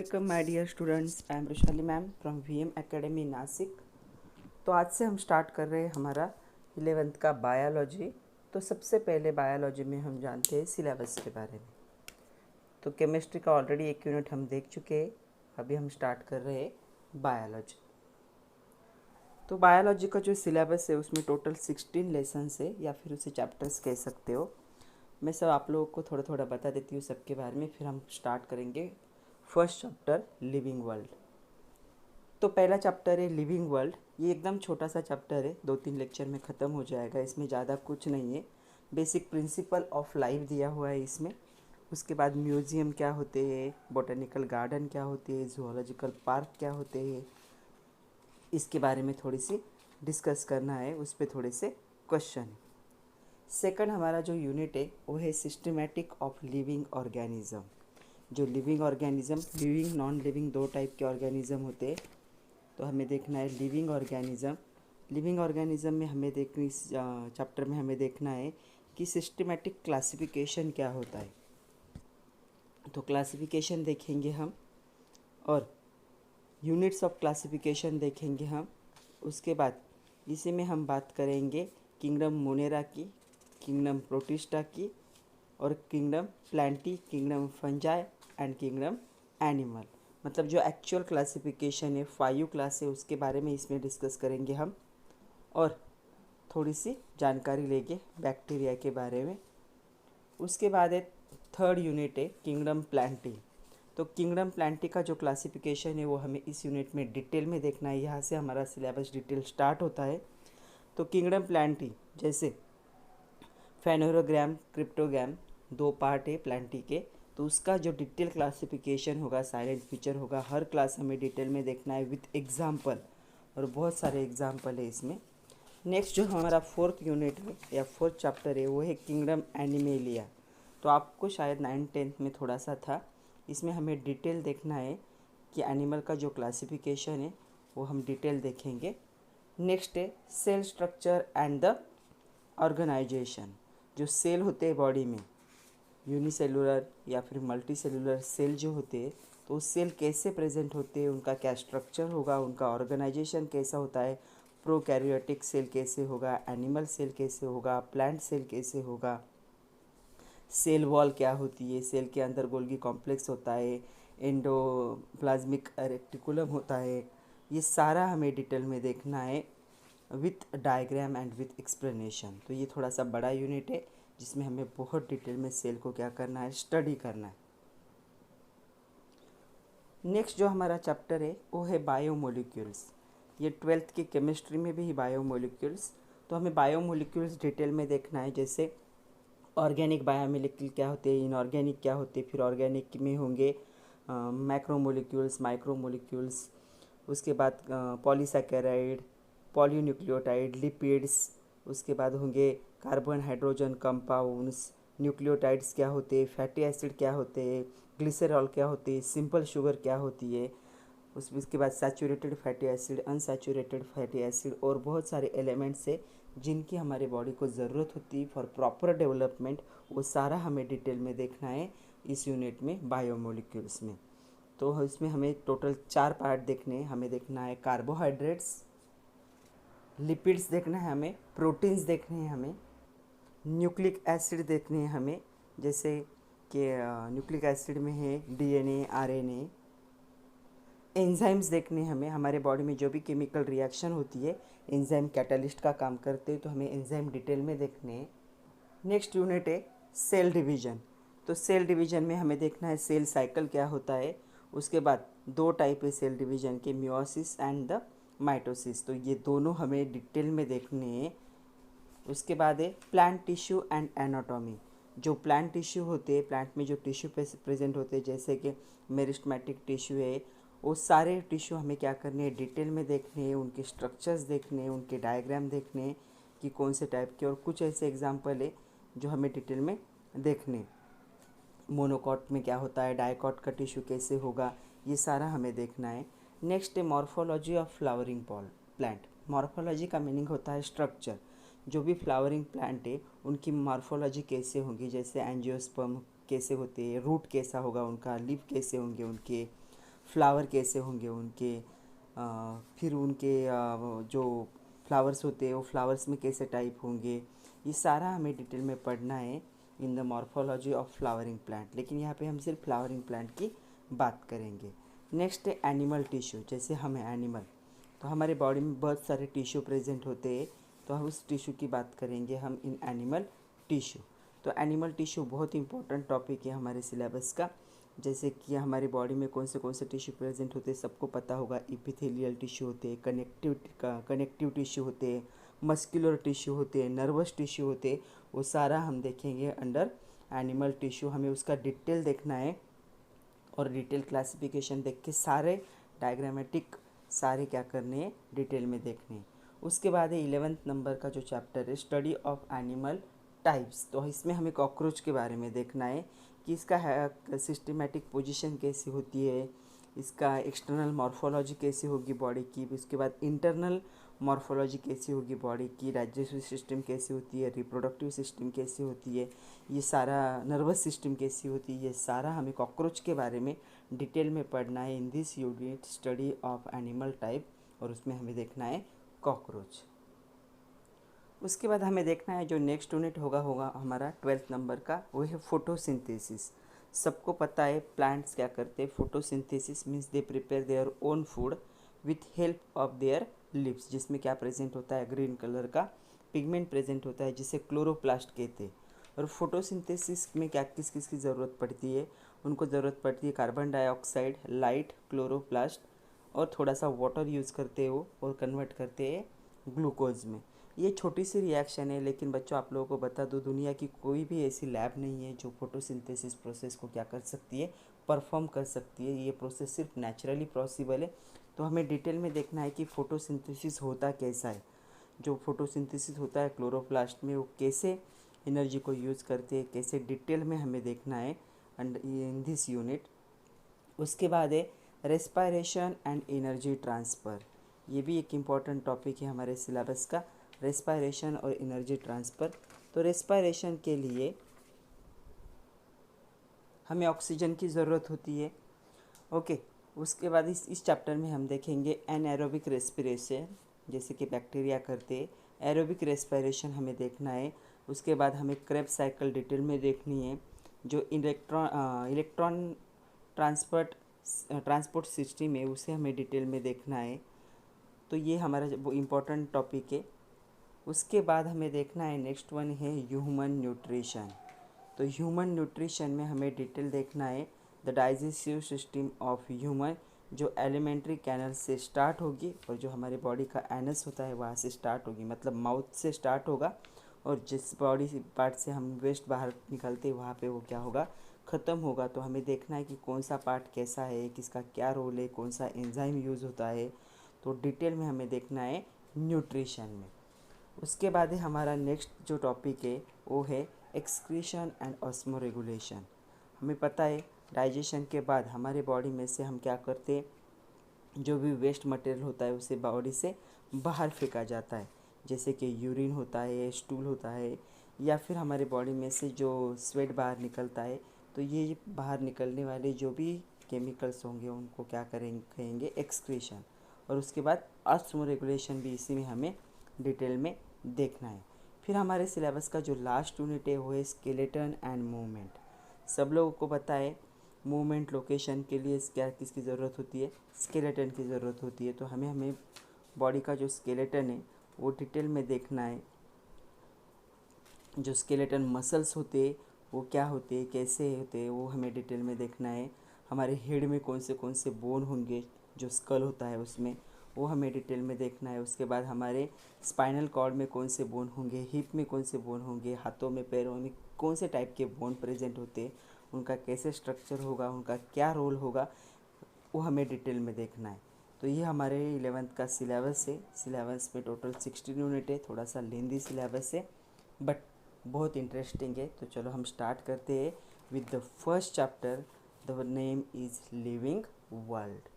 Welcome my dear students. I am Vrushali ma'am from VM academy Nashik. तो आज से हम स्टार्ट कर रहे हैं हमारा 11th का बायोलॉजी। तो सबसे पहले बायोलॉजी में हम जानते हैं सिलेबस के बारे में। तो केमिस्ट्री का ऑलरेडी एक यूनिट हम देख चुके हैं, अभी हम स्टार्ट कर रहे हैं बायोलॉजी। तो बायोलॉजी का जो सिलेबस है उसमें टोटल 16 लेसन्स है या फिर उसे चैप्टर्स कह सकते हो। मैं सब आप लोगों को थोड़ा थोड़ा बता देती हूँ सबके बारे में, फिर हम स्टार्ट करेंगे फर्स्ट चैप्टर लिविंग वर्ल्ड। तो पहला चैप्टर है लिविंग वर्ल्ड। ये एकदम छोटा सा चैप्टर है, 2-3 लेक्चर में ख़त्म हो जाएगा। इसमें ज़्यादा कुछ नहीं है, बेसिक प्रिंसिपल ऑफ लाइफ दिया हुआ है इसमें। उसके बाद म्यूज़ियम क्या होते हैं, बोटेनिकल गार्डन क्या होते हैं, जूलॉजिकल पार्क क्या होते हैं, इसके बारे में थोड़ी सी डिस्कस करना है, उस पर थोड़े से क्वेश्चन। सेकंड हमारा जो यूनिट है वो है सिस्टमेटिक ऑफ लिविंग ऑर्गेनिज्म। जो living organism, living non living दो टाइप के ऑर्गेनिज्म होते हैं, तो हमें देखना है लिविंग ऑर्गेनिज्म। लिविंग ऑर्गेनिज्म में हमें देखनी, इस चैप्टर में हमें देखना है कि सिस्टमेटिक क्लासिफिकेशन क्या होता है। तो क्लासिफिकेशन देखेंगे हम और यूनिट्स ऑफ क्लासिफिकेशन देखेंगे हम। उसके बाद इसी में हम बात करेंगे किंगडम मोनेरा की, किंगडम प्रोटिस्टा की, और kingdom Plantae, kingdom fungi and kingdom animal. मतलब जो एक्चुअल क्लासिफिकेशन है 5 क्लास है उसके बारे में इसमें डिस्कस करेंगे हम, और थोड़ी सी जानकारी लेंगे बैक्टीरिया के बारे में। उसके बाद है थर्ड यूनिट है किंगडम प्लांटी। तो किंगडम प्लांटी का जो क्लासिफिकेशन है वो हमें इस यूनिट में डिटेल में देखना है, यहाँ से हमारा सिलेबस डिटेल स्टार्ट होता है। तो किंगडम प्लांटी जैसे फेनोरोग्राम, क्रिप्टोग्राम, 2 पार्ट है प्लांटी के, तो उसका जो डिटेल क्लासिफिकेशन होगा, साइलेंट फीचर होगा, हर क्लास हमें डिटेल में देखना है विथ एग्जाम्पल, और बहुत सारे एग्जाम्पल है इसमें। नेक्स्ट जो हमारा फोर्थ यूनिट है या फोर्थ चैप्टर है वो है किंगडम एनिमेलिया। तो आपको शायद 9th-10th में थोड़ा सा था, इसमें हमें डिटेल देखना है कि एनिमल का जो क्लासिफिकेशन है वो हम डिटेल देखेंगे। नेक्स्ट है cell structure and the organization. जो सेल होते हैं बॉडी में, यूनिसेलुलर या फिर मल्टी सेलुलर सेल जो होते हैं, तो उस सेल कैसे प्रेजेंट होते हैं, उनका क्या स्ट्रक्चर होगा, उनका ऑर्गेनाइजेशन कैसा होता है, प्रोकैरियोटिक सेल कैसे होगा, एनिमल सेल कैसे होगा, प्लांट सेल कैसे होगा, सेल वॉल क्या होती है, सेल के अंदर गोल्गी कॉम्प्लेक्स होता है, एंडोप्लाज्मिक रेटिकुलम होता है, ये सारा हमें डिटेल में देखना है with diagram and with explanation. तो ये थोड़ा सा बड़ा यूनिट है जिसमें हमें बहुत डिटेल में सेल को क्या करना है, स्टडी करना है। नेक्स्ट जो हमारा चैप्टर है वो है बायोमोलिक्यूल्स। ये 12th की केमिस्ट्री में भी बायोमोलिक्यूल्स। तो हमें बायोमोलिक्यूल्स डिटेल में देखना है, जैसे ऑर्गेनिक बायोमोलिक्यूल क्या होते हैं, इनऑर्गेनिक क्या होते हैं, फिर ऑर्गेनिक में होंगे मैक्रोमोलिक्यूल्स, माइक्रोमोलिक्यूल्स, उसके बाद पॉलीसैकेराइड, पॉलीन्यूक्लियोटाइड, लिपिड्स, उसके बाद होंगे कार्बन हाइड्रोजन कंपाउंड्स, न्यूक्लियोटाइड्स क्या होते हैं, फैटी एसिड क्या होते हैं, ग्लिसरॉल क्या होती है, सिंपल शुगर क्या होती है, उसके बाद saturated fatty acid, unsaturated fatty acid, और बहुत सारे एलिमेंट्स है जिनकी हमारे बॉडी को ज़रूरत होती है फॉर प्रॉपर डेवलपमेंट। वो सारा हमें डिटेल में देखना है इस यूनिट में बायोमोलिक्यूल्स में। तो इसमें हमें टोटल 4 पार्ट देखने हैं। हमें देखना है कार्बोहाइड्रेट्स, लिपिड्स देखना है हमें, प्रोटीन्स देखने हैं हमें, न्यूक्लिक एसिड देखने हैं हमें, जैसे कि न्यूक्लिक एसिड में है डीएनए, आरएनए। एंजाइम्स देखने हैं हमें, हमारे बॉडी में जो भी केमिकल रिएक्शन होती है एंजाइम कैटलिस्ट का काम करते हैं, तो हमें एंजाइम डिटेल में देखने हैं। नेक्स्ट यूनिट है सेल डिवीजन। तो सेल डिवीजन में हमें देखना है सेल साइकिल क्या होता है। उसके बाद 2 टाइप है सेल डिवीजन के, मियोसिस एंड द माइटोसिस, तो ये दोनों हमें डिटेल में देखने हैं। उसके बाद है प्लांट टिश्यू एंड एनाटॉमी। जो प्लांट टिश्यू होते हैं, प्लांट में जो टिश्यू प्रेजेंट होते हैं, जैसे कि मेरिस्टेमेटिक टिश्यू है, वो सारे टिश्यू हमें क्या करने हैं, डिटेल में देखने हैं, उनके स्ट्रक्चर्स देखने हैं, उनके डायग्राम देखने हैं कि कौन से टाइप के, और कुछ ऐसे एग्जांपल है जो हमें डिटेल में देखने। मोनोकॉट में क्या होता है, डाइकॉट का टिश्यू कैसे होगा, ये सारा हमें देखना है। नेक्स्ट है morphology of flowering plant. Morphology का मीनिंग होता है स्ट्रक्चर। जो भी फ्लावरिंग प्लांट है उनकी मॉर्फोलॉजी कैसे होगी, जैसे एंजियोस्पर्म कैसे होते हैं, रूट कैसा होगा उनका, लीफ कैसे होंगे उनके, फ्लावर कैसे होंगे उनके, फिर उनके जो फ्लावर्स होते हैं वो फ्लावर्स में कैसे टाइप होंगे, ये सारा हमें डिटेल में पढ़ना है in the morphology of flowering plant. लेकिन यहाँ पे हम सिर्फ फ्लावरिंग प्लांट की बात करेंगे। नेक्स्ट है एनिमल टिश्यू। जैसे हम हैं एनिमल, तो हमारे बॉडी में बहुत सारे टिश्यू प्रेजेंट होते हैं, तो हम उस टिश्यू की बात करेंगे हम इन एनिमल टिश्यू। तो एनिमल टिश्यू बहुत इंपॉर्टेंट टॉपिक है हमारे सिलेबस का। जैसे कि हमारी बॉडी में कौन से टिश्यू प्रेजेंट होते हैं सबको पता होगा। इपिथेलियल टिश्यू होते हैं, कनेक्टिव टिश्यू होते हैं, मस्कुलर टिश्यू होते हैं, नर्वस टिश्यू होते हैं, वो सारा हम देखेंगे अंडर एनिमल टिश्यू। हमें उसका डिटेल देखना है और डिटेल क्लासिफिकेशन देख के सारे डायग्रामेटिक सारे क्या करने हैं डिटेल में देखने हैं। उसके बाद है 11th नंबर का जो चैप्टर है स्टडी ऑफ एनिमल टाइप्स। तो इसमें हमें कॉकरोच के बारे में देखना है कि इसका सिस्टमेटिक पोजीशन कैसी होती है, इसका एक्सटर्नल मॉर्फोलॉजी कैसी होगी बॉडी की, उसके बाद इंटरनल मॉर्फोलॉजी कैसी होगी बॉडी की, डाइजेस्टिव सिस्टम कैसी होती है, रिप्रोडक्टिव सिस्टम कैसी होती है, ये सारा नर्वस सिस्टम कैसी होती है, ये सारा हमें कॉकरोच के बारे में डिटेल में पढ़ना है in this unit study of animal type. और उसमें हमें देखना है कॉकरोच। उसके बाद हमें देखना है जो नेक्स्ट यूनिट होगा हमारा 12th नंबर का, वो है फोटोसिंथेसिस। सबको पता है प्लांट्स क्या करते हैं, photosynthesis means they prepare their own food with help of their leaves, जिसमें क्या प्रेजेंट होता है ग्रीन कलर का पिगमेंट प्रेजेंट होता है जिसे क्लोरोप्लास्ट कहते हैं। और फोटोसिंथेसिस में क्या किस किस की ज़रूरत पड़ती है, उनको ज़रूरत पड़ती है कार्बन डाइऑक्साइड, लाइट, क्लोरोप्लास्ट और थोड़ा सा वाटर यूज़ करते हो और कन्वर्ट करते हैं ग्लूकोज में। ये छोटी सी रिएक्शन है, लेकिन बच्चों आप लोगों को बता दूं दुनिया की कोई भी ऐसी लैब नहीं है जो फोटोसिंथेसिस प्रोसेस को क्या कर सकती है, परफॉर्म कर सकती है। ये प्रोसेस सिर्फ नेचुरली पॉसिबल है। तो हमें डिटेल में देखना है कि फोटोसिंथेसिस होता कैसा है। जो फोटोसिंथेसिस होता है क्लोरोप्लास्ट में, वो कैसे एनर्जी को यूज़ करते हैं, कैसे डिटेल में हमें देखना है इन दिस यूनिट। उसके बाद है रेस्पायरेशन एंड एनर्जी ट्रांसफ़र। ये भी एक इम्पॉर्टेंट टॉपिक है हमारे सिलेबस का, रेस्पायरेशन और एनर्जी ट्रांसफ़र। तो रेस्पायरेशन के लिए हमें ऑक्सीजन की ज़रूरत होती है। ओके, उसके बाद इस चैप्टर में हम देखेंगे एनएरोबिक रेस्पिरेशन, जैसे कि बैक्टीरिया करते हैं। एरोबिक रेस्पिरेशन हमें देखना है। उसके बाद हमें क्रेब्स साइकिल डिटेल में देखनी है। जो इलेक्ट्रॉन ट्रांसपोर्ट सिस्टम है उसे हमें डिटेल में देखना है। तो ये हमारा वो इम्पोर्टेंट टॉपिक है। उसके बाद हमें देखना है नेक्स्ट वन है ह्यूमन न्यूट्रिशन। तो ह्यूमन न्यूट्रिशन में हमें डिटेल देखना है the digestive system of human, जो एलिमेंट्री कैनल से स्टार्ट होगी और जो हमारे बॉडी का एनस होता है वहाँ से स्टार्ट होगी, मतलब माउथ से स्टार्ट होगा और जिस बॉडी पार्ट से हम वेस्ट बाहर निकलते हैं वहाँ पे वो क्या होगा, ख़त्म होगा। तो हमें देखना है कि कौन सा पार्ट कैसा है, किसका क्या रोल है, कौन सा एंजाइम यूज़ होता है। तो डिटेल में हमें देखना है न्यूट्रिशन में। उसके बाद है हमारा नेक्स्ट जो टॉपिक है वो है एक्सक्रीशन एंड ऑस्मो रेगुलेशन। हमें पता है डाइजेशन के बाद हमारे बॉडी में से हम क्या करते हैं, जो भी वेस्ट मटेरियल होता है उसे बॉडी से बाहर फेंका जाता है, जैसे कि यूरिन होता है, स्टूल होता है, या फिर हमारे बॉडी में से जो स्वेट बाहर निकलता है। तो ये बाहर निकलने वाले जो भी केमिकल्स होंगे उनको क्या कहेंगे एक्सक्रीशन। और उसके बाद ऑस्मो रेगुलेशन भी इसी में हमें डिटेल में देखना है। फिर हमारे सिलेबस का जो लास्ट यूनिट है वो है स्केलेटन एंड मूवमेंट। सब लोगों को पता है मूवमेंट लोकेशन के लिए क्या किसकी ज़रूरत होती है, स्केलेटन की ज़रूरत होती है। तो हमें बॉडी का जो स्केलेटन है वो डिटेल में देखना है। जो स्केलेटन मसल्स होते हैं वो क्या होते हैं, कैसे होते हैं, वो हमें डिटेल में देखना है। हमारे हेड में कौन से बोन होंगे, जो स्कल होता है उसमें, वो हमें डिटेल में देखना है। उसके बाद हमारे स्पाइनल कॉर्ड में कौन से बोन होंगे, हिप में कौन से बोन होंगे, हाथों में पैरों में कौन से टाइप के बोन प्रेजेंट होते हैं, उनका कैसे स्ट्रक्चर होगा, उनका क्या रोल होगा, वो हमें डिटेल में देखना है। तो ये हमारे 11th का सिलेबस है। सिलेबस में टोटल 16 यूनिट है, थोड़ा सा लेंदी सिलेबस है बट बहुत इंटरेस्टिंग है। तो चलो हम स्टार्ट करते हैं with the first chapter, the name is living world.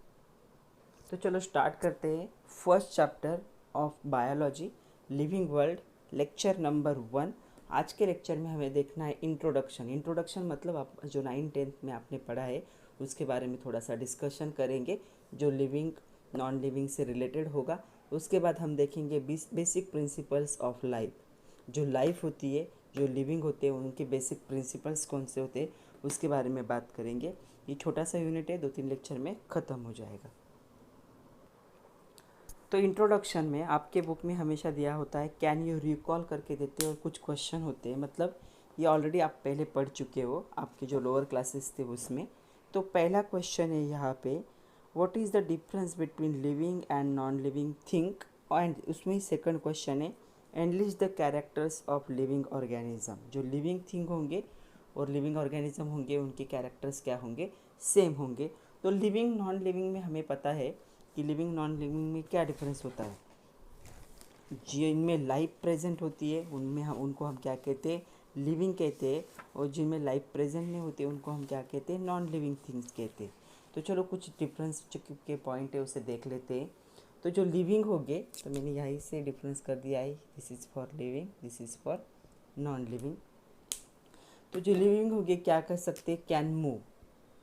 तो चलो स्टार्ट करते हैं first chapter of biology, living world, lecture number 1। आज के लेक्चर में हमें देखना है इंट्रोडक्शन। इंट्रोडक्शन मतलब आप जो 9th 10th में आपने पढ़ा है उसके बारे में थोड़ा सा डिस्कशन करेंगे जो लिविंग नॉन लिविंग से रिलेटेड होगा। उसके बाद हम देखेंगे बेसिक प्रिंसिपल्स ऑफ लाइफ, जो लाइफ होती है, जो लिविंग होते हैं, उनके बेसिक प्रिंसिपल्स कौन से होते हैं उसके बारे में बात करेंगे। ये छोटा सा यूनिट है, 2-3 लेक्चर में ख़त्म हो जाएगा। तो इंट्रोडक्शन में आपके बुक में हमेशा दिया होता है कैन यू रिकॉल करके देते हैं और कुछ क्वेश्चन होते हैं, मतलब ये ऑलरेडी आप पहले पढ़ चुके हो आपके जो लोअर क्लासेस थे उसमें। तो पहला क्वेश्चन है यहाँ पे, what is the difference between living and non living thing, and उसमें ही सेकंड क्वेश्चन है analyst the characters of living organism. जो लिविंग थिंग होंगे और लिविंग ऑर्गेनिज्म होंगे उनके कैरेक्टर्स क्या होंगे, सेम होंगे। तो लिविंग नॉन लिविंग में हमें पता है कि लिविंग नॉन लिविंग में क्या डिफरेंस होता है। जिनमें लाइफ प्रेजेंट होती है उनमें उनको हम क्या कहते हैं, लिविंग कहते हैं, और जिनमें लाइफ प्रेजेंट नहीं होती उनको हम क्या कहते हैं, नॉन लिविंग थिंग्स कहते हैं। तो चलो कुछ डिफरेंस के पॉइंट है उसे देख लेते हैं। तो जो लिविंग होंगे, तो मैंने यहीं से डिफरेंस कर दिया है, this is for living, this is for non living. तो जो लिविंग होंगे क्या कर सकते हैं, कैन मूव,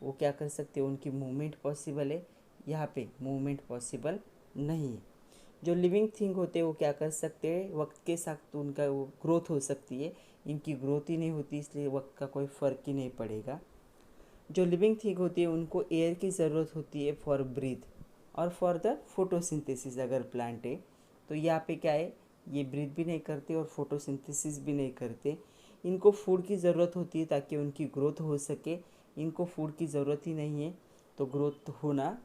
वो क्या कर सकते हैं, उनकी मूवमेंट पॉसिबल है। यहाँ पे मूवमेंट पॉसिबल नहीं है। जो लिविंग थिंग होते हैं वो क्या कर सकते हैं, वक्त के साथ तो उनका वो ग्रोथ हो सकती है, इनकी ग्रोथ ही नहीं होती इसलिए वक्त का कोई फ़र्क ही नहीं पड़ेगा। जो लिविंग थिंग होती है उनको एयर की ज़रूरत होती है फॉर ब्रीथ और फॉर द फोटोसिंथेसिस। अगर प्लांट है तो यहाँ पे क्या है, ये ब्रीथ भी नहीं करते और फोटोसिंथेसिस भी नहीं करते। इनको फूड की ज़रूरत होती है ताकि उनकी ग्रोथ हो सके। इनको फूड की ज़रूरत ही नहीं है तो ग्रोथ होना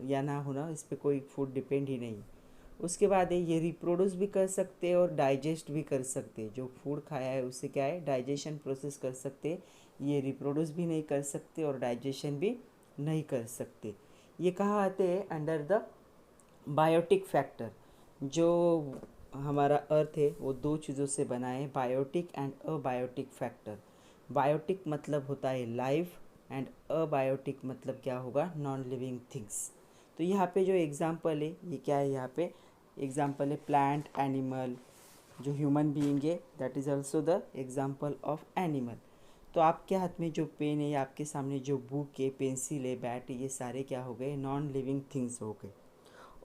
या ना होना इस पर कोई फूड डिपेंड ही नहीं। उसके बाद है ये रिप्रोड्यूस भी कर सकते हैं और डाइजेस्ट भी कर सकते हैं। जो फूड खाया है उससे क्या है, डाइजेशन प्रोसेस कर सकते हैं। ये रिप्रोड्यूस भी नहीं कर सकते और डाइजेशन भी नहीं कर सकते। ये कहाँ आते हैं, अंडर द बायोटिक फैक्टर। जो हमारा अर्थ है वो दो चीज़ों से बना है, biotic and abiotic factor. Biotic मतलब होता है लाइफ एंड अबायोटिक मतलब क्या होगा, नॉन लिविंग थिंग्स। तो यहाँ पे जो एग्जांपल है ये क्या है, यहाँ पे एग्जांपल है प्लांट, एनिमल। जो ह्यूमन बीइंग है that is also the example of animal. तो आपके हाथ में जो पेन है या आपके सामने जो बुक है, पेंसिल है, बैट है, ये सारे क्या हो गए, नॉन लिविंग थिंग्स हो गए।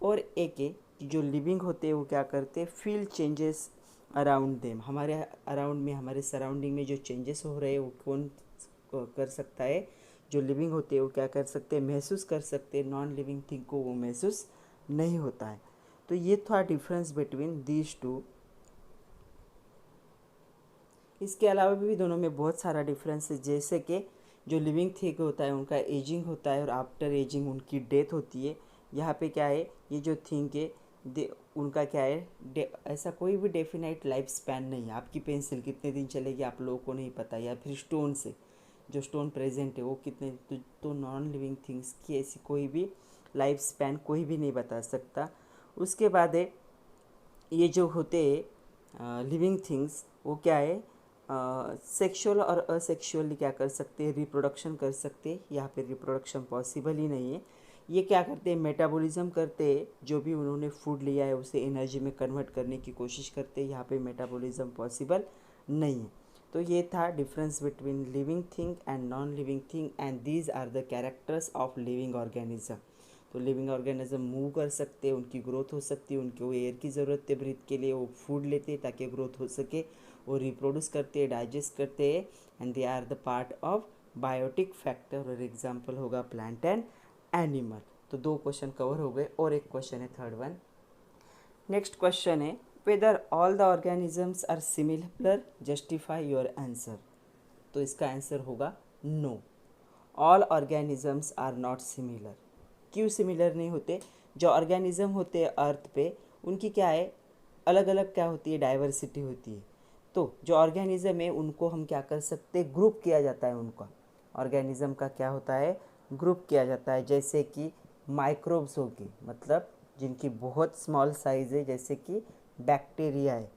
और एक है कि जो लिविंग होते हैं वो क्या करते हैं, फील चेंजेस अराउंड देम। हमारे अराउंड में, हमारे सराउंडिंग में जो चेंजेस हो रहे हैं वो कौन कर सकता है, जो लिविंग होते हैं वो क्या कर सकते हैं, महसूस कर सकते हैं। नॉन लिविंग थिंग को वो महसूस नहीं होता है। तो ये था डिफरेंस बिटवीन दीज टू। इसके अलावा भी दोनों में बहुत सारा डिफरेंस है, जैसे कि जो लिविंग थिंग होता है उनका एजिंग होता है और आफ्टर एजिंग उनकी डेथ होती है। यहाँ पे क्या है, ये जो थिंग है उनका क्या है, ऐसा कोई भी डेफिनाइट लाइफ स्पैन नहीं है। आपकी पेंसिल कितने दिन चलेगी आप लोगों को नहीं पता, या फिर स्टोन से जो स्टोन प्रेजेंट है वो कितने, तो नॉन लिविंग थिंग्स की ऐसी कोई भी लाइफ स्पैन कोई भी नहीं बता सकता। उसके बाद है ये जो होते हैं लिविंग थिंग्स, वो क्या है, सेक्सुअल और असेक्सुअली क्या कर सकते हैं, रिप्रोडक्शन कर सकते हैं। यहाँ पे रिप्रोडक्शन पॉसिबल ही नहीं है। ये क्या करते हैं, मेटाबॉलिज्म करते हैं, जो भी उन्होंने फूड लिया है उसे एनर्जी में कन्वर्ट करने की कोशिश करते हैं। यहाँ पे मेटाबॉलिज्म पॉसिबल नहीं है। तो ये था difference between living thing and non living thing, and these are the characters of living organism. तो लिविंग ऑर्गेनिज्म मूव कर सकते हैं, उनकी ग्रोथ हो सकती है, उनको एयर की ज़रूरत है ब्रीथ के लिए, वो फूड लेते हैं ताकि ग्रोथ हो सके, वो रिप्रोड्यूस करते हैं, डाइजेस्ट करते हैं, and they are the part of biotic factor. और एग्जांपल होगा प्लांट एंड एनिमल। तो 2 क्वेश्चन कवर हो गए और एक क्वेश्चन है थर्ड वन। नेक्स्ट क्वेश्चन है whether all the organisms are similar, justify your answer. तो इसका आंसर होगा no, all organisms are not similar. क्यों सिमिलर नहीं होते, जो ऑर्गेनिज्म होते हैं अर्थ पे उनकी क्या है, अलग अलग क्या होती है, डाइवर्सिटी होती है। तो जो ऑर्गेनिज्म है उनको हम क्या कर सकते हैं, ग्रुप किया जाता है। उनका ऑर्गेनिज्म का क्या होता है, ग्रुप किया जाता है। जैसे कि माइक्रोब्स होगी, मतलब जिनकी बहुत स्मॉल साइज़ है, जैसे कि बैक्टीरिया है।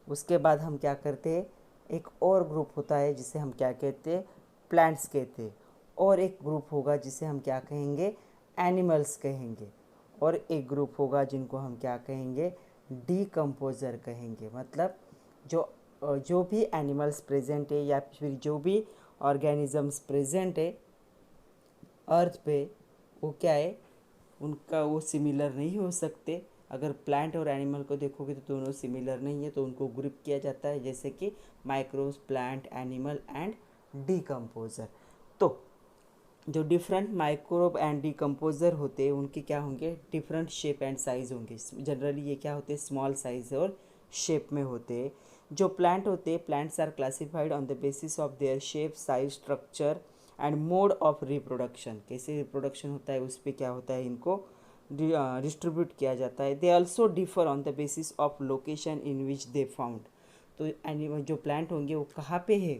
उसके बाद हम क्या करते हैं, एक और ग्रुप होता है जिसे हम क्या कहते हैं, प्लांट्स कहते हैं। और एक ग्रुप होगा जिसे हम क्या कहेंगे, एनिमल्स कहेंगे। और एक ग्रुप होगा जिनको हम क्या कहेंगे, डीकम्पोजर कहेंगे। मतलब जो भी एनिमल्स प्रेजेंट है या फिर जो भी ऑर्गेनिजम्स प्रेजेंट है अर्थ पे वो क्या है, उनका वो सिमिलर नहीं हो सकते। अगर प्लांट और एनिमल को देखोगे तो दोनों सिमिलर नहीं है, तो उनको ग्रुप किया जाता है, जैसे कि microbes, plant, animal and decomposer. तो जो डिफरेंट माइक्रोब एंड डिकम्पोजर होते हैं उनके क्या होंगे, डिफरेंट शेप एंड साइज़ होंगे। जनरली ये क्या होते हैं, स्मॉल साइज और शेप में होते हैं। जो प्लांट होते हैं, plants are classified on the basis of their shape, size, structure and mode of reproduction. कैसे रिप्रोडक्शन होता है उस पर क्या होता है, इनको डिस्ट्रीब्यूट किया जाता है। They also differ on the basis of location in which they found. तो एनिमल जो प्लांट होंगे वो कहाँ पे है,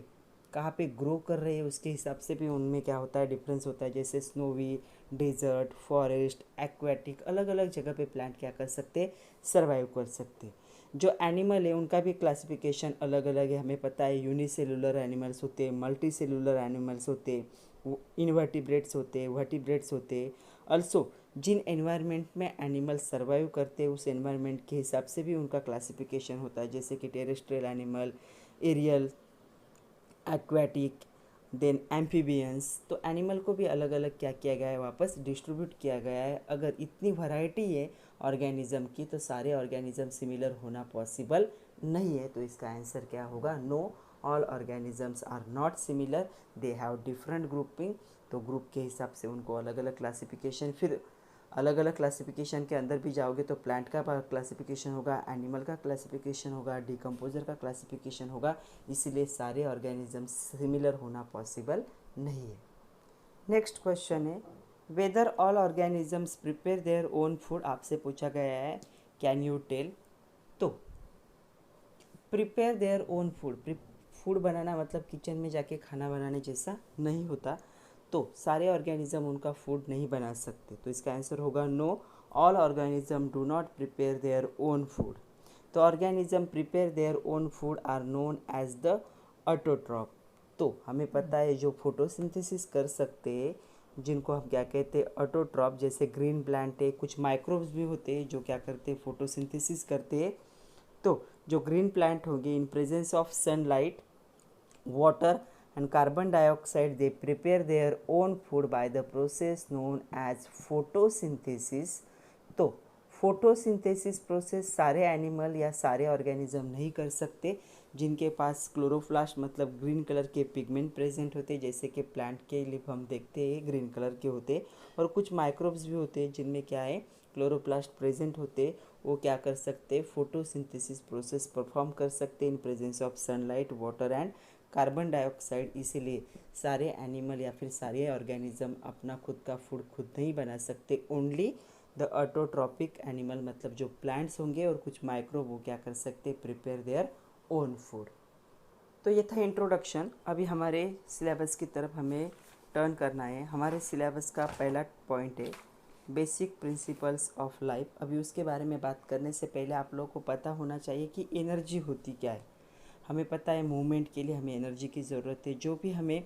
कहाँ पे ग्रो कर रहे हैं, उसके हिसाब से भी उनमें क्या होता है, डिफरेंस होता है। जैसे स्नोवी, डेजर्ट, फॉरेस्ट, एक्वेटिक, अलग अलग जगह पे प्लांट क्या कर सकते हैं, सर्वाइव कर सकते हैं। जो एनिमल है उनका भी क्लासिफिकेशन अलग अलग है। हमें पता है यूनिसेलुलर एनिमल्स होते हैं, मल्टी सेलुलर एनिमल्स होते हैं, इनवर्टिब्रेट्स होते हैं, वर्टिब्रेट्स होते हैं। अल्सो जिन एनवायरनमेंट में एनिमल सर्वाइव करते हैं उस एनवायरनमेंट के हिसाब से भी उनका क्लासिफिकेशन होता है, जैसे कि terrestrial animal, aerial, aquatic, then amphibians. तो एनिमल को भी अलग अलग क्या किया गया है, वापस डिस्ट्रीब्यूट किया गया है। अगर इतनी वैरायटी है ऑर्गेनिज्म की तो सारे ऑर्गेनिज्म सिमिलर होना पॉसिबल नहीं है। तो इसका आंसर क्या होगा, no, all organisms are not similar, they have different grouping. तो ग्रुप के हिसाब से उनको अलग अलग क्लासिफिकेशन, फिर अलग अलग क्लासिफिकेशन के अंदर भी जाओगे तो प्लांट का क्लासिफिकेशन होगा, एनिमल का क्लासिफिकेशन होगा, डिकम्पोजर का क्लासिफिकेशन होगा। इसीलिए सारे ऑर्गेनिज्म सिमिलर होना पॉसिबल नहीं है। नेक्स्ट क्वेश्चन है, whether all organisms prepare their own food, आपसे पूछा गया है, कैन यू टेल। तो prepare their own food, food बनाना मतलब किचन में जाके खाना बनाने जैसा नहीं होता। तो सारे ऑर्गेनिज्म उनका फूड नहीं बना सकते। तो इसका आंसर होगा no, all organism do not prepare their own food. तो organism prepare their own food are known as the autotroph. तो हमें पता है जो फोटोसिंथेसिस कर सकते हैं, जिनको हम क्या कहते हैं, ऑटोट्रॉप, जैसे ग्रीन प्लांट है, कुछ माइक्रोब्स भी होते हैं जो क्या करते हैं, फोटोसिंथेसिस करते हैं। तो जो ग्रीन प्लांट होंगे, in presence of sunlight, water and carbon dioxide, they prepare their own food by the process known as photosynthesis. तो फोटोसिंथेसिस प्रोसेस सारे एनिमल या सारे ऑर्गेनिज्म नहीं कर सकते जिनके पास क्लोरोप्लास्ट मतलब ग्रीन कलर के पिगमेंट प्रेजेंट होते, जैसे कि प्लांट के लिप हम देखते हैं ग्रीन कलर के होते, और कुछ माइक्रोब्स भी होते हैं जिनमें क्या है, क्लोरोप्लास्ट प्रेजेंट होते। वो क्या कर सकते, फोटोसिंथेसिस प्रोसेस परफॉर्म कर सकते in presence of sunlight, water and carbon dioxide. इसीलिए सारे एनिमल या फिर सारे ऑर्गेनिज्म अपना खुद का फूड खुद नहीं बना सकते। ओनली द ऑटोट्रॉपिक एनिमल मतलब जो प्लांट्स होंगे और कुछ माइक्रो, वो क्या कर सकते, प्रिपेयर देयर ओन फूड। तो ये था इंट्रोडक्शन। अभी हमारे सिलेबस की तरफ हमें टर्न करना है। हमारे सिलेबस का पहला पॉइंट है बेसिक प्रिंसिपल्स ऑफ लाइफ। अभी उसके बारे में बात करने से पहले आप लोगों को पता होना चाहिए कि एनर्जी होती क्या है। हमें पता है मूवमेंट के लिए हमें एनर्जी की ज़रूरत है। जो भी हमें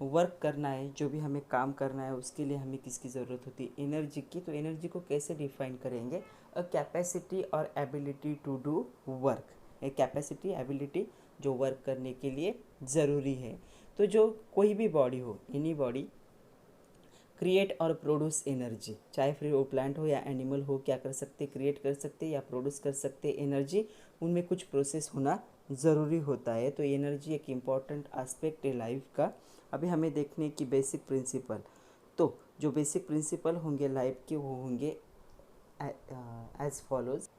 वर्क करना है, जो भी हमें काम करना है, उसके लिए हमें किसकी ज़रूरत होती है, एनर्जी की। तो एनर्जी को कैसे डिफाइन करेंगे, अ कैपेसिटी और ability to do work. A capacity, ability जो वर्क करने के लिए ज़रूरी है। तो जो कोई भी बॉडी हो, एनी बॉडी क्रिएट और प्रोड्यूस एनर्जी, चाहे फिर वो प्लांट हो या एनिमल हो, क्या कर सकते, क्रिएट कर सकते या प्रोड्यूस कर सकते एनर्जी। उनमें कुछ प्रोसेस होना ज़रूरी होता है। तो एनर्जी एक इम्पॉर्टेंट एस्पेक्ट है लाइफ का। अभी हमें देखने की बेसिक प्रिंसिपल। तो जो बेसिक प्रिंसिपल होंगे लाइफ के वो होंगे एज फॉलोज।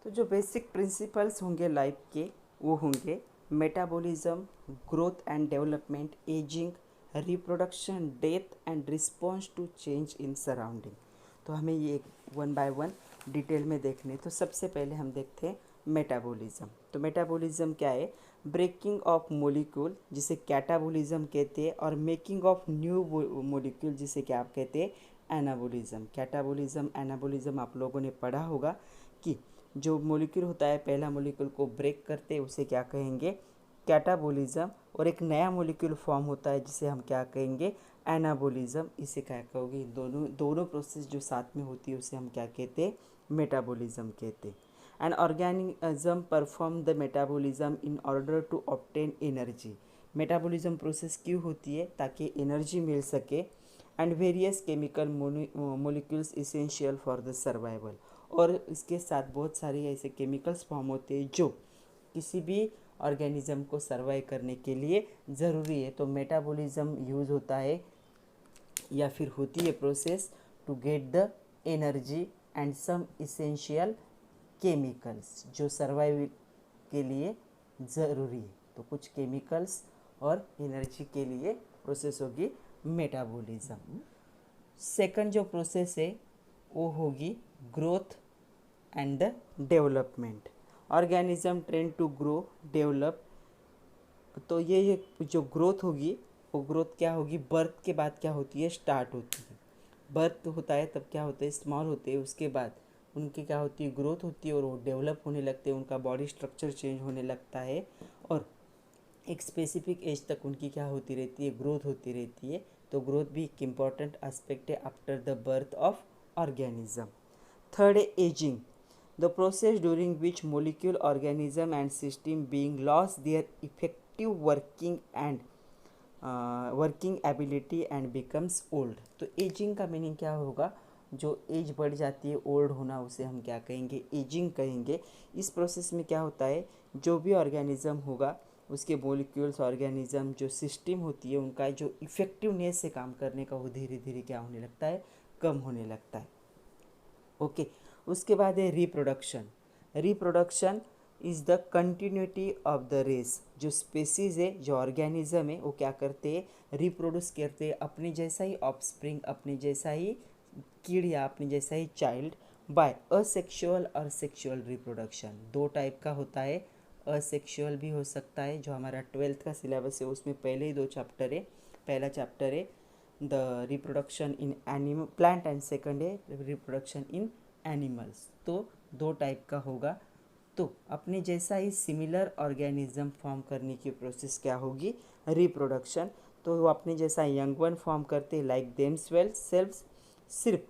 तो जो बेसिक प्रिंसिपल्स होंगे लाइफ के वो होंगे metabolism, growth and development, aging, reproduction, death and response to change in surrounding. तो हमें ये वन बाय वन डिटेल में देखने। तो सबसे पहले हम देखते हैं मेटाबॉलिज्म। तो मेटाबॉलिज्म क्या है, ब्रेकिंग ऑफ मोलिक्यूल जिसे कैटाबॉलिज्म कहते हैं, और मेकिंग ऑफ न्यू मोलिक्यूल जिसे क्या आप कहते हैं, एनाबॉलिज्म। कैटाबॉलिज्म, एनाबॉलिज्म आप लोगों ने पढ़ा होगा कि जो मोलिक्यूल होता है, पहला मोलिक्यूल को ब्रेक करते हैं उसे क्या कहेंगे, कैटाबॉलिज्म, और एक नया मोलिक्यूल फॉर्म होता है जिसे हम क्या कहेंगे, एनाबॉलिज्म। इसे क्या कहोगे, दोनों प्रोसेस जो साथ में होती है उसे हम क्या कहते हैं, मेटाबॉलिज्म कहते हैं। An organism perform the metabolism in order to obtain energy. Metabolism process क्यों होती है, ताकि एनर्जी मिल सके। And various chemical molecules essential for the survival. और इसके साथ बहुत सारे ऐसे केमिकल्स फॉर्म होते हैं जो किसी भी ऑर्गेनिज्म को सर्वाइव करने के लिए ज़रूरी है। तो मेटाबॉलिज्म यूज़ होता है या फिर होती है process to get the energy and some essential chemicals जो सर्वाइव के लिए ज़रूरी है। तो कुछ केमिकल्स और एनर्जी के लिए प्रोसेस होगी मेटाबॉलिज्म। सेकंड जो प्रोसेस है वो होगी growth and the development. Organism trend to grow develop. तो ये जो ग्रोथ होगी वो ग्रोथ क्या होगी, बर्थ के बाद क्या होती है, स्टार्ट होती है। बर्थ होता है तब क्या होते हैं, स्मॉल होते हैं, उसके बाद उनकी क्या होती है, ग्रोथ होती है और वो डेवलप होने लगते हैं, उनका बॉडी स्ट्रक्चर चेंज होने लगता है और एक स्पेसिफिक एज तक उनकी क्या होती रहती है, ग्रोथ होती रहती है। तो ग्रोथ भी एक इम्पॉर्टेंट एस्पेक्ट है after the birth of organism. Third है ageing, the process during which molecule organism and system being loss their effective working ability and becomes old. तो एजिंग का मीनिंग क्या होगा, जो एज बढ़ जाती है, ओल्ड होना, उसे हम क्या कहेंगे, एजिंग कहेंगे। इस प्रोसेस में क्या होता है, जो भी ऑर्गेनिज्म होगा उसके मॉलिक्यूल्स, ऑर्गेनिज्म जो सिस्टम होती है उनका जो इफेक्टिवनेस से काम करने का वो धीरे धीरे क्या होने लगता है, कम होने लगता है। ओके, उसके बाद है reproduction. Reproduction is the continuity of the race. जो स्पेसीज है, जो ऑर्गेनिज्म है, वो क्या करते हैं, रिप्रोड्यूस करते हैं अपने जैसा ही ऑफस्प्रिंग, अपने जैसा ही किड या अपने जैसा ही चाइल्ड बाय असेक्सुअल और सेक्सुअल रिप्रोडक्शन। दो टाइप का होता है, असेक्सुअल भी हो सकता है, जो हमारा 12th का सिलेबस है उसमें पहले ही 2 चैप्टर है। पहला चैप्टर है the reproduction in animal plant and second है रिप्रोडक्शन इन एनिमल्स। तो 2 टाइप का होगा। तो अपने जैसा ही सिमिलर ऑर्गेनिज्म फॉर्म करने की प्रोसेस क्या होगी, रिप्रोडक्शन। तो वो अपने जैसा यंग वन फॉर्म करते लाइक देमसेल्व्स। सिर्फ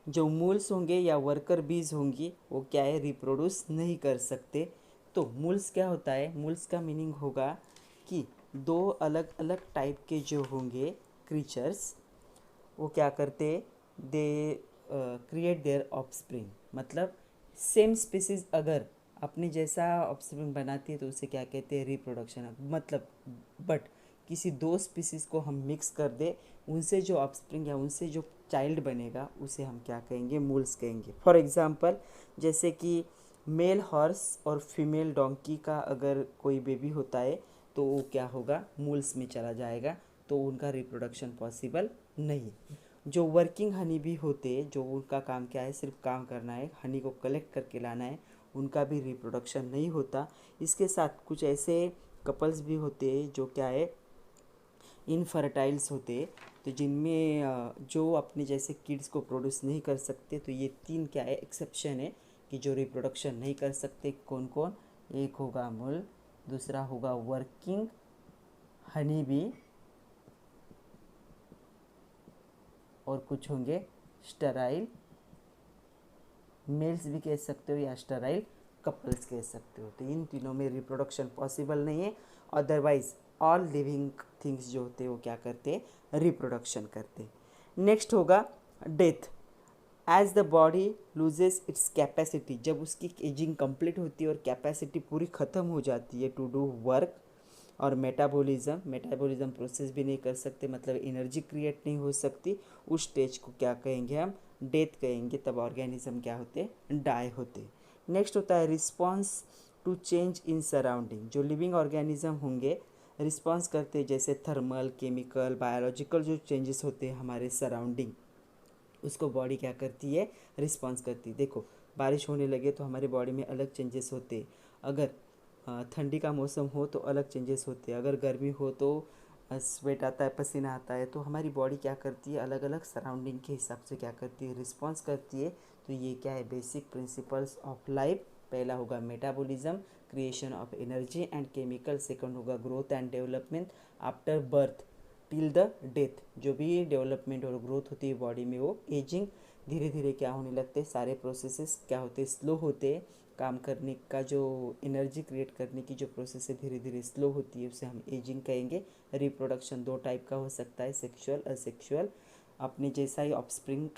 जो मूल्स होंगे या वर्कर बीज होंगी वो क्या है, रिप्रोड्यूस नहीं कर सकते। तो मूल्स क्या होता है, मूल्स का मीनिंग होगा कि 2 अलग अलग टाइप के जो होंगे क्रीचर्स, वो क्या करते, दे क्रिएट देयर ऑफस्प्रिंग। मतलब सेम स्पीसीज अगर अपने जैसा ऑफस्प्रिंग बनाती है तो उसे क्या कहते हैं, रिप्रोडक्शन। मतलब बट किसी 2 स्पीसीज को हम मिक्स कर दे, उनसे जो ऑफस्प्रिंग या उनसे जो चाइल्ड बनेगा उसे हम क्या कहेंगे, मूल्स कहेंगे। फॉर एग्जांपल जैसे कि मेल हॉर्स और फीमेल डोंकी का अगर कोई बेबी होता है तो वो क्या होगा, मूल्स में चला जाएगा, तो उनका रिप्रोडक्शन पॉसिबल नहीं। जो वर्किंग हनी भी होते हैं, जो उनका काम क्या है, सिर्फ काम करना है, हनी को कलेक्ट करके लाना है, उनका भी रिप्रोडक्शन नहीं होता। इसके साथ कुछ ऐसे कपल्स भी होते हैं जो क्या है, इनफर्टाइल्स होते हैं, तो जिनमें जो अपने जैसे किड्स को प्रोड्यूस नहीं कर सकते। तो ये 3 क्या है, एक्सेप्शन है कि जो रिप्रोडक्शन नहीं कर सकते। कौन कौन, एक होगा मूल, दूसरा होगा वर्किंग हनी बी, और कुछ होंगे स्टराइल मेल्स भी कह सकते हो या स्टराइल कपल्स कह सकते हो। तो इन तीनों में रिप्रोडक्शन पॉसिबल नहीं है। अदरवाइज ऑल लिविंग थिंग्स जो होते हैं वो क्या करते हैं, रिप्रोडक्शन करते हैं। नेक्स्ट होगा death. As the body loses its capacity, जब उसकी एजिंग कंप्लीट होती है और कैपेसिटी पूरी ख़त्म हो जाती है टू डू वर्क। और मेटाबॉलिज्म प्रोसेस भी नहीं कर सकते, मतलब एनर्जी क्रिएट नहीं हो सकती, उस स्टेज को क्या कहेंगे हम, डेथ कहेंगे। तब ऑर्गेनिज्म क्या होते, डाई होते। नेक्स्ट होता है response to change in surrounding. जो लिविंग ऑर्गेनिज्म होंगे रिस्पॉन्स करते हैं, जैसे थर्मल, केमिकल, बायोलॉजिकल जो चेंजेस होते हैं हमारे सराउंडिंग, उसको बॉडी क्या करती है, रिस्पॉन्स करती है। देखो बारिश होने लगे तो हमारे बॉडी में अलग चेंजेस होते हैं, अगर ठंडी का मौसम हो तो अलग चेंजेस होते हैं, अगर गर्मी हो तो स्वेट आता है, पसीना आता है। तो हमारी बॉडी क्या करती है, अलग अलग सराउंडिंग के हिसाब से क्या करती है, रिस्पॉन्स करती है। तो ये क्या है, बेसिक प्रिंसिपल्स ऑफ लाइफ। पहला होगा metabolism, creation of energy and chemical. Second होगा growth and development after birth till the death. जो भी डेवलपमेंट और ग्रोथ होती है बॉडी में, वो एजिंग धीरे धीरे क्या होने लगते हैं, सारे प्रोसेसेस क्या होते हैं, स्लो होते हैं। काम करने का जो एनर्जी क्रिएट करने की जो प्रोसेस है धीरे धीरे स्लो होती है, उसे हम एजिंग कहेंगे। रिप्रोडक्शन दो टाइप का हो सकता है, सेक्सुअल असेक्सुअल। अपने जैसा ही ऑफस्प्रिंग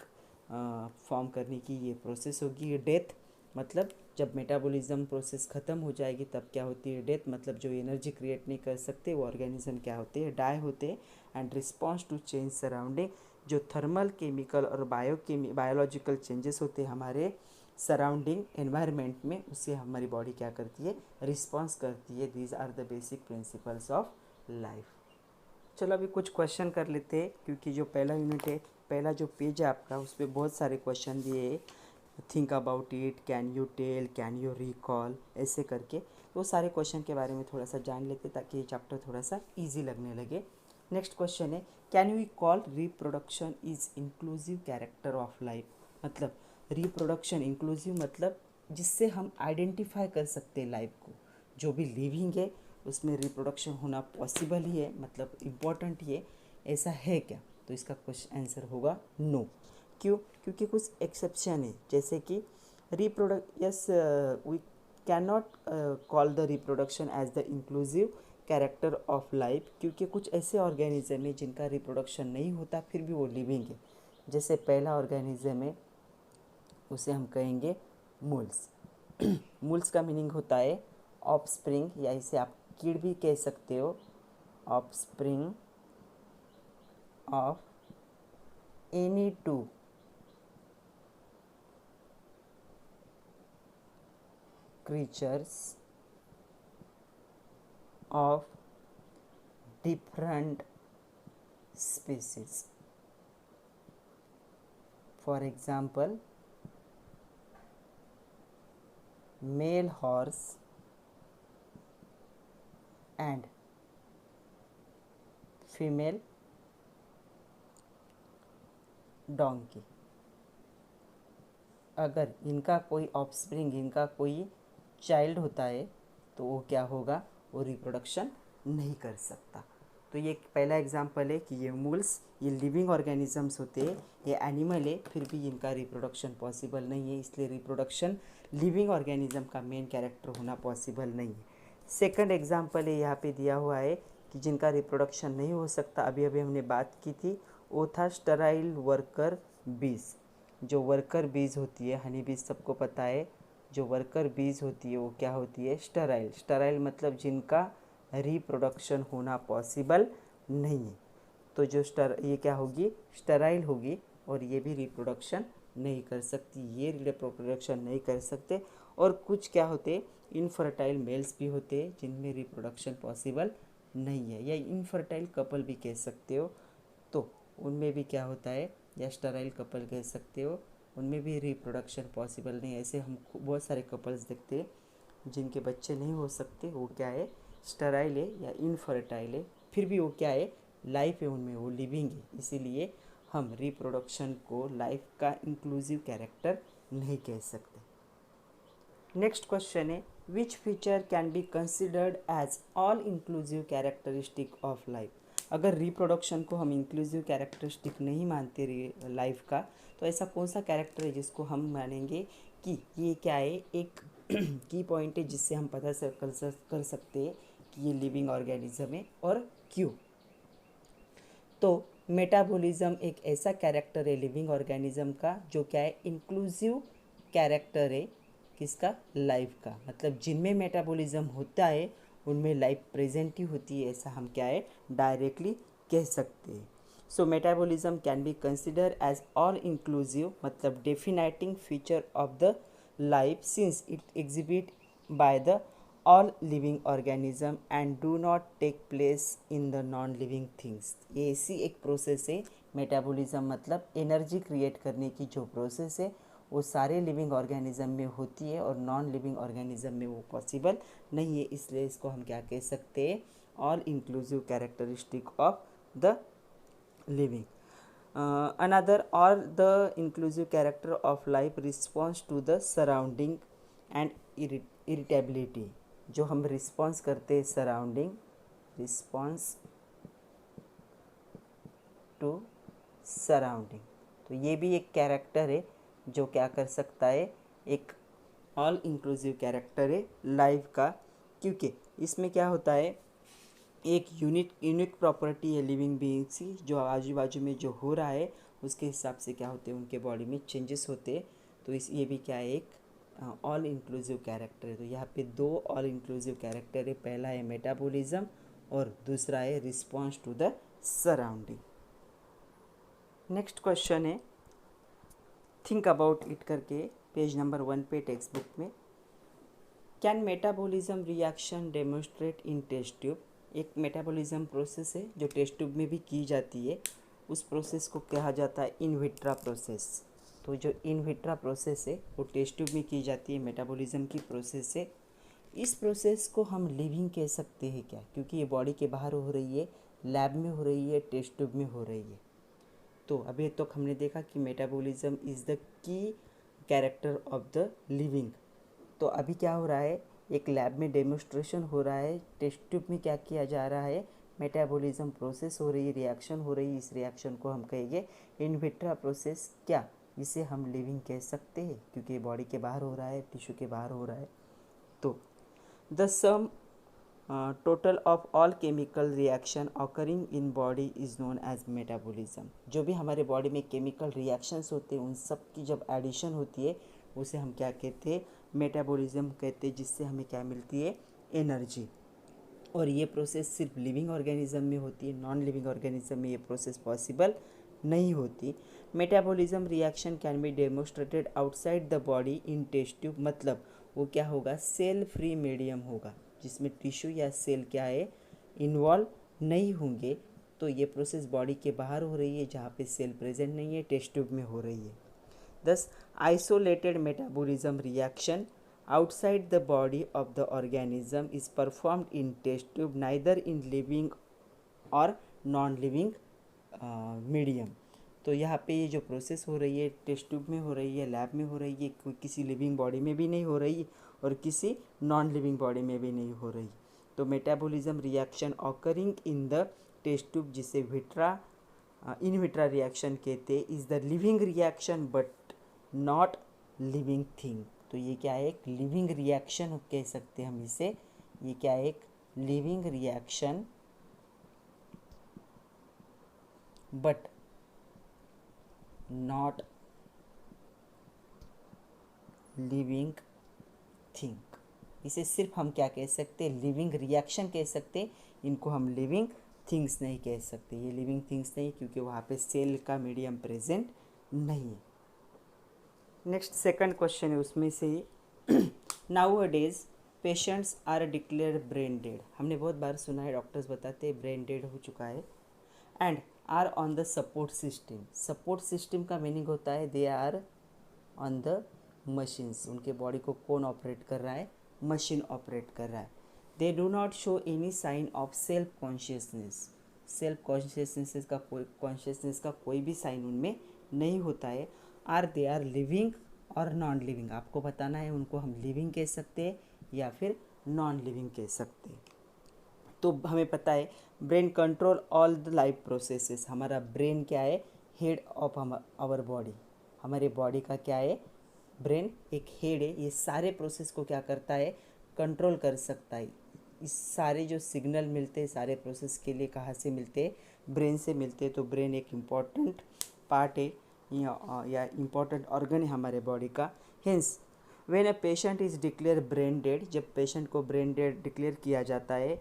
फॉर्म करने की ये प्रोसेस होगी। ये डेथ मतलब जब मेटाबॉलिज्म प्रोसेस ख़त्म हो जाएगी तब क्या होती है डेथ, मतलब जो एनर्जी क्रिएट नहीं कर सकते वो ऑर्गेनिज्म क्या होते हैं, डाई होते हैं। And response to change surrounding, जो थर्मल केमिकल और बायोलॉजिकल चेंजेस होते हैं हमारे सराउंडिंग एनवायरनमेंट में, उससे हमारी बॉडी क्या करती है, रिस्पॉन्स करती है। These are the basic principles of life. चलो अभी कुछ क्वेश्चन कर लेते हैं, क्योंकि जो पहला यूनिट है, पहला जो पेज है आपका, उस पर बहुत सारे क्वेश्चन दिए हैं। Think about it, can you tell, can you recall, ऐसे करके वो सारे क्वेश्चन के बारे में थोड़ा सा जान लेते ताकि ये चैप्टर थोड़ा सा इजी लगने लगे। नेक्स्ट क्वेश्चन है, can we call reproduction is inclusive character of life. मतलब रिप्रोडक्शन इंक्लूसिव मतलब जिससे हम आइडेंटिफाई कर सकते हैं लाइफ को, जो भी लिविंग है उसमें रिप्रोडक्शन होना पॉसिबल ही है, मतलब इम्पॉर्टेंट ही है, ऐसा है क्या? तो इसका क्वेश्चन आंसर होगा नो। क्यों? क्योंकि कुछ एक्सेप्शन है, जैसे कि reproduct, yes we can not call the reproduction as the inclusive character of life, क्योंकि कुछ ऐसे ऑर्गेनिज्म है जिनका रिप्रोडक्शन नहीं होता फिर भी वो लिविंग है। जैसे पहला ऑर्गेनिज्म है, उसे हम कहेंगे मूल्स। मूल्स का मीनिंग होता है ऑफस्प्रिंग, या इसे आप कीड़ भी कह सकते हो, offspring of any two creatures of different species. For example, male horse and female donkey. अगर इनका कोई ऑफस्प्रिंग, इनका कोई चाइल्ड होता है तो वो क्या होगा, वो रिप्रोडक्शन नहीं कर सकता। तो ये पहला एग्जांपल है कि ये मूल्स, ये लिविंग ऑर्गेनिजम्स होते हैं, ये एनिमल है फिर भी इनका रिप्रोडक्शन पॉसिबल नहीं है, इसलिए रिप्रोडक्शन लिविंग ऑर्गेनिज्म का मेन कैरेक्टर होना पॉसिबल नहीं है। सेकंड एग्जांपल है यहाँ पे दिया हुआ है कि जिनका रिप्रोडक्शन नहीं हो सकता, अभी अभी हमने बात की थी, वो था स्टेराइल वर्कर बीज। जो वर्कर बीज होती है, हनी बीज सबको पता है, जो वर्कर बीज होती है वो क्या होती है, स्टेराइल। स्टेराइल मतलब जिनका रिप्रोडक्शन होना पॉसिबल नहीं है। तो जो ये क्या होगी, स्टेराइल होगी, और ये भी रिप्रोडक्शन नहीं कर सकती, ये रिप्रोडक्शन नहीं कर सकते। और कुछ क्या होते, इनफर्टाइल मेल्स भी होते हैं जिनमें रिप्रोडक्शन पॉसिबल नहीं है, या इनफर्टाइल कपल भी कह सकते हो, तो उनमें भी क्या होता है, या स्टेराइल कपल कह सकते हो, उनमें भी रिप्रोडक्शन पॉसिबल नहीं है। ऐसे हम बहुत सारे कपल्स देखते हैं जिनके बच्चे नहीं हो सकते, वो क्या है, स्टेराइल है या इनफर्टाइल है, फिर भी वो क्या है, लाइफ है उनमें, वो लिविंग है, इसीलिए हम रिप्रोडक्शन को लाइफ का इंक्लूसिव कैरेक्टर नहीं कह सकते। नेक्स्ट क्वेश्चन है, which feature can be considered as all inclusive characteristic of life. अगर रिप्रोडक्शन को हम इंक्लूसिव कैरेक्टरिस्टिक नहीं मानते लाइफ का, तो ऐसा कौन सा कैरेक्टर है जिसको हम मानेंगे कि ये क्या है, एक की पॉइंट है जिससे हम पता कर सकते हैं कि ये लिविंग ऑर्गेनिज्म है, और क्यों? तो मेटाबॉलिज्म एक ऐसा कैरेक्टर है लिविंग ऑर्गेनिज्म का जो क्या है, इंक्लूसिव कैरेक्टर है, किसका, लाइफ का। मतलब जिनमें मेटाबॉलिज्म होता है उनमें लाइफ प्रेजेंट ही होती है, ऐसा हम क्या है, डायरेक्टली कह सकते हैं। So metabolism can be consider as all inclusive, मतलब defining feature of the life since it exhibit by the all living organism and do not take place in the non living things। ये ऐसी एक process है, metabolism मतलब energy create करने की जो process है वो सारे लिविंग ऑर्गेनिज्म में होती है और नॉन लिविंग ऑर्गेनिज्म में वो पॉसिबल नहीं है, इसलिए इसको हम क्या कह सकते हैं, all inclusive characteristic of the living। Another, or the inclusive character of life response to the surrounding and irritability। जो हम रिस्पॉन्स करते हैं सराउंडिंग, रिस्पॉन्स टू सराउंडिंग, तो ये भी एक कैरेक्टर है जो क्या कर सकता है, एक ऑल इंक्लूसिव कैरेक्टर है लाइफ का, क्योंकि इसमें क्या होता है, एक यूनिक प्रॉपर्टी है लिविंग बीइंग्स की, जो आजू बाजू में जो हो रहा है उसके हिसाब से क्या होते हैं, उनके बॉडी में चेंजेस होते हैं। तो इस ये भी क्या है, एक ऑल इंक्लूसिव कैरेक्टर है। तो यहाँ पे दो ऑल इंक्लूसिव कैरेक्टर है, पहला है मेटाबॉलिज्म और दूसरा है response to the surrounding. Next question है थिंक अबाउट इट करके, पेज नंबर 1 पे टेक्स्ट बुक में। Can metabolism reaction demonstrate in test tube. एक मेटाबॉलिज्म प्रोसेस है जो टेस्ट ट्यूब में भी की जाती है, उस प्रोसेस को कहा जाता है इन विट्रा प्रोसेस। तो जो इन विट्रा प्रोसेस है वो टेस्ट ट्यूब में की जाती है, मेटाबॉलिज्म की प्रोसेस है। इस प्रोसेस को हम लिविंग कह सकते हैं क्या, क्योंकि ये बॉडी के बाहर हो रही है, लैब में हो रही है, टेस्ट ट्यूब में हो रही है। तो अभी तक हमने देखा कि metabolism is the key character of the living. तो अभी क्या हो रहा है, एक लैब में डेमोन्स्ट्रेशन हो रहा है, टेस्ट ट्यूब में क्या किया जा रहा है, मेटाबॉलिज्म प्रोसेस हो रही है, रिएक्शन हो रही है। इस रिएक्शन को हम कहेंगे इन विट्रा प्रोसेस। क्या इसे हम लिविंग कह सकते हैं, क्योंकि बॉडी के बाहर हो रहा है, टिश्यू के बाहर हो रहा है। तो the sum total of all chemical reaction occurring in body is known as metabolism. जो भी हमारे बॉडी में केमिकल रिएक्शंस होते हैं उन सब की जब एडिशन होती है उसे हम क्या कहते हैं, मेटाबॉलिज्म कहते हैं, जिससे हमें क्या मिलती है, एनर्जी। और ये प्रोसेस सिर्फ लिविंग ऑर्गेनिज्म में होती है, नॉन लिविंग ऑर्गेनिज्म में ये प्रोसेस पॉसिबल नहीं होती। Metabolism reaction can be demonstrated outside the body in test tube. मतलब वो क्या होगा, सेल फ्री मीडियम होगा, जिसमें टिश्यू या सेल क्या है, इन्वॉल्व नहीं होंगे। तो ये प्रोसेस बॉडी के बाहर हो रही है, जहाँ पे सेल प्रेजेंट नहीं है, टेस्ट ट्यूब में हो रही है। दस isolated metabolism reaction outside the body of the organism is performed in test tube, neither in living or non-living medium। तो यहाँ पे ये जो प्रोसेस हो रही है टेस्ट ट्यूब में हो रही है, लैब में हो रही है, कोई किसी लिविंग बॉडी में भी नहीं हो रही और किसी नॉन लिविंग बॉडी में भी नहीं हो रही। तो metabolism reaction occurring in the test tube, जिसे विट्रा इन विट्रा रिएक्शन कहते हैं, is the living reaction but not living thing. तो ये क्या है, एक लिविंग रिएक्शन कह सकते हैं हम इसे। ये क्या है, एक living reaction but not living thing. इसे सिर्फ हम क्या कह सकते हैं, लिविंग रिएक्शन कह सकते हैं, इनको हम लिविंग थिंग्स नहीं कह सकते। ये लिविंग थिंग्स नहीं, क्योंकि वहाँ पे सेल का मीडियम प्रेजेंट नहीं है। नेक्स्ट सेकंड क्वेश्चन है उसमें से, nowadays patients are declare brain dead. हमने बहुत बार सुना है, डॉक्टर्स बताते हैं ब्रेन डेड हो चुका है, and are on the support system. Support system का मीनिंग होता है they are on the machines. उनके बॉडी को कौन ऑपरेट कर रहा है, मशीन ऑपरेट कर रहा है। They do not show any sign of self consciousness. Self consciousness का कोई भी साइन उनमें नहीं होता है। आर दे आर लिविंग और नॉन लिविंग, आपको बताना है उनको हम लिविंग कह सकते हैं या फिर नॉन लिविंग कह सकते हैं। तो हमें पता है brain control all the life processes. हमारा ब्रेन क्या है, हेड ऑफ आवर बॉडी। हमारे बॉडी का क्या है, ब्रेन एक हेड है, ये सारे प्रोसेस को क्या करता है, कंट्रोल कर सकता है। इस सारे जो सिग्नल मिलते हैं सारे प्रोसेस के लिए कहाँ से मिलते हैं, ब्रेन से मिलते हैं। तो ब्रेन एक इम्पॉर्टेंट पार्ट है या इम्पॉर्टेंट ऑर्गन है हमारे बॉडी का। Hence when a patient is declare brain dead, जब पेशेंट को ब्रेन डेड डिक्लेयर किया जाता है,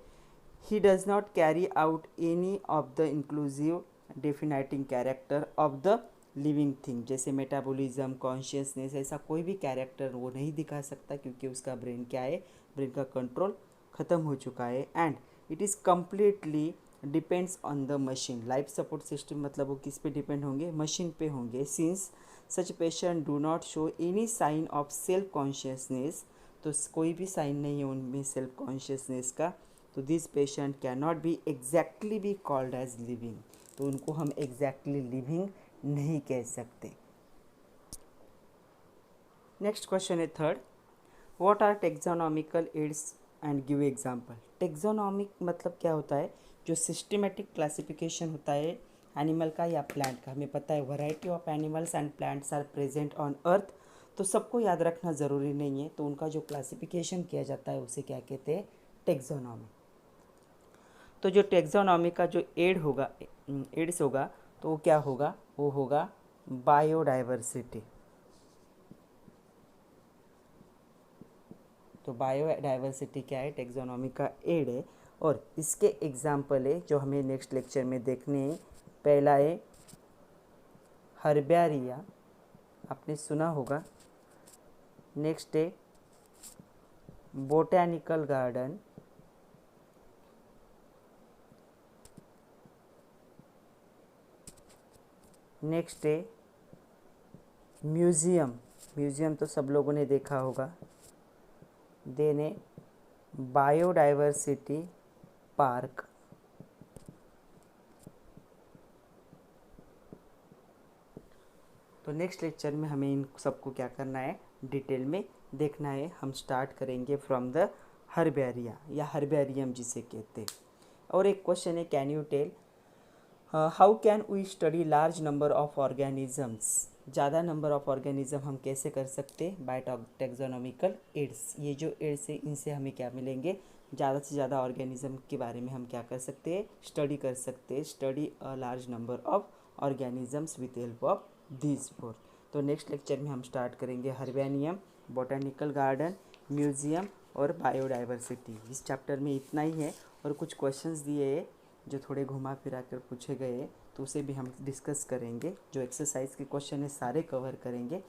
he does not carry out any of the inclusive defining character of the living thing. जैसे मेटाबॉलिज्म, कॉन्शियसनेस, ऐसा कोई भी कैरेक्टर वो नहीं दिखा सकता, क्योंकि उसका ब्रेन क्या है, ब्रेन का कंट्रोल ख़त्म हो चुका है। And it is completely depends on the machine. Life support system मतलब वो किस पे डिपेंड होंगे, मशीन पे होंगे। Since such patient do not show any sign of self consciousness, तो कोई भी साइन नहीं है उनमें सेल्फ कॉन्शियसनेस का, तो this patient can not be exactly be called as living. तो उनको हम एग्जैक्टली लिविंग नहीं कह सकते। नेक्स्ट क्वेश्चन है third, what are taxonomical aids and give example. Taxonomic मतलब क्या होता है, जो सिस्टमेटिक क्लासिफिकेशन होता है एनिमल का या प्लांट का। हमें पता है variety of animals and plants are present on earth. तो सबको याद रखना ज़रूरी नहीं है, तो उनका जो क्लासिफिकेशन किया जाता है उसे क्या कहते हैं, टेक्सोनॉमी। तो जो टेक्सोनॉमी का जो एड्स होगा तो वो क्या होगा, वो होगा बायोडाइवर्सिटी। तो बायोडाइवर्सिटी क्या है, टेक्सोनॉमी का एड है। और इसके एग्जाम्पल है जो हमें नेक्स्ट लेक्चर में देखने हैं। पहला है हर्बेरिया, आपने सुना होगा। नेक्स्ट है बोटैनिकल गार्डन। नेक्स्ट है म्यूज़ियम, म्यूज़ियम तो सब लोगों ने देखा होगा। देन है बायोडाइवर्सिटी पार्क। तो नेक्स्ट लेक्चर में हमें इन सबको क्या करना है, डिटेल में देखना है। हम स्टार्ट करेंगे फ्रॉम द हर्बेरिया या हर्बेरियम जिसे कहते हैं। और एक क्वेश्चन है, can you tell how can we study large number of organisms. ज़्यादा नंबर ऑफ ऑर्गेनिज्म हम कैसे कर सकते हैं, बाय टेक्सोनॉमिकल एड्स। ये जो एड्स है इनसे हमें क्या मिलेंगे, ज़्यादा से ज़्यादा ऑर्गेनिज्म के बारे में हम क्या कर सकते हैं, स्टडी कर सकते हैं। Study a large number of organisms with help of these four. तो नेक्स्ट लेक्चर में हम स्टार्ट करेंगे हर्बेरियम, बोटैनिकल गार्डन, म्यूज़ियम और बायोडाइवर्सिटी। इस चैप्टर में इतना ही है। और कुछ क्वेश्चंस दिए हैं जो थोड़े घुमा फिरा कर पूछे गए, तो उसे भी हम डिस्कस करेंगे। जो एक्सरसाइज के क्वेश्चन है सारे कवर करेंगे।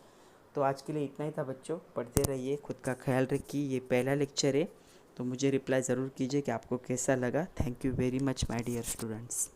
तो आज के लिए इतना ही था बच्चों, पढ़ते रहिए, खुद का ख्याल रखिए। ये पहला लेक्चर है, तो मुझे रिप्लाई ज़रूर कीजिए कि आपको कैसा लगा। Thank you very much my dear students.